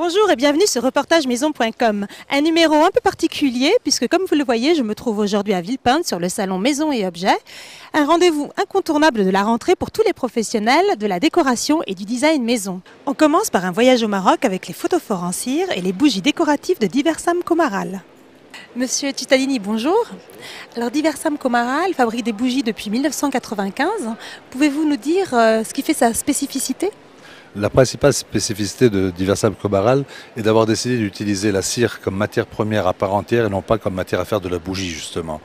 Bonjour et bienvenue sur reportagemaison.com, un numéro un peu particulier puisque comme vous le voyez, je me trouve aujourd'hui à Villepinte sur le salon Maison et Objets, un rendez-vous incontournable de la rentrée pour tous les professionnels de la décoration et du design maison. On commence par un voyage au Maroc avec les photophores en cire et les bougies décoratives de Diversam Comaral. Monsieur Cittadini, bonjour. Alors Diversam Comaral fabrique des bougies depuis 1995. Pouvez-vous nous dire ce qui fait sa spécificité ? La principale spécificité de Diversam Comaral est d'avoir décidé d'utiliser la cire comme matière première à part entière et non pas comme matière à faire de la bougie justement.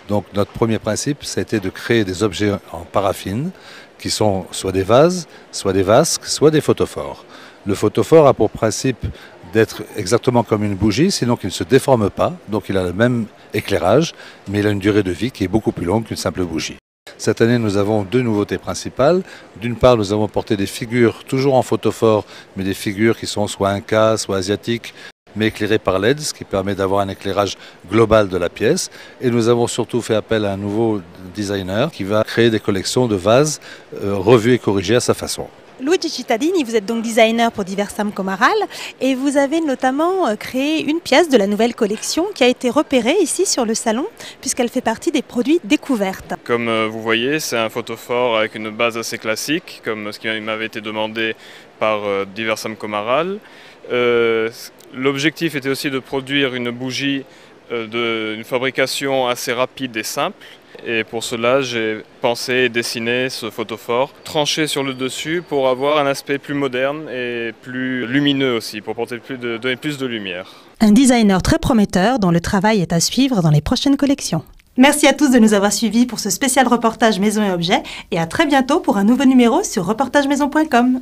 Donc notre premier principe, ça a été de créer des objets en paraffine qui sont soit des vases, soit des vasques, soit des photophores. Le photophore a pour principe d'être exactement comme une bougie, sinon qu'il ne se déforme pas, donc il a le même éclairage, mais il a une durée de vie qui est beaucoup plus longue qu'une simple bougie. Cette année, nous avons deux nouveautés principales. D'une part, nous avons porté des figures, toujours en photophore, mais des figures qui sont soit incas, soit asiatiques, mais éclairées par LED, ce qui permet d'avoir un éclairage global de la pièce. Et nous avons surtout fait appel à un nouveau designer qui va créer des collections de vases revus et corrigés à sa façon. Luigi Cittadini, vous êtes donc designer pour Diversam Comaral et vous avez notamment créé une pièce de la nouvelle collection qui a été repérée ici sur le salon puisqu'elle fait partie des produits découvertes. Comme vous voyez, c'est un photophore avec une base assez classique, comme ce qui m'avait été demandé par Diversam Comaral. L'objectif était aussi de produire une bougie d'une fabrication assez rapide et simple. Et pour cela, j'ai pensé et dessiné ce photophore, tranché sur le dessus pour avoir un aspect plus moderne et plus lumineux aussi, pour donner plus de lumière. Un designer très prometteur dont le travail est à suivre dans les prochaines collections. Merci à tous de nous avoir suivis pour ce spécial reportage Maison et Objets et à très bientôt pour un nouveau numéro sur reportagemaison.com.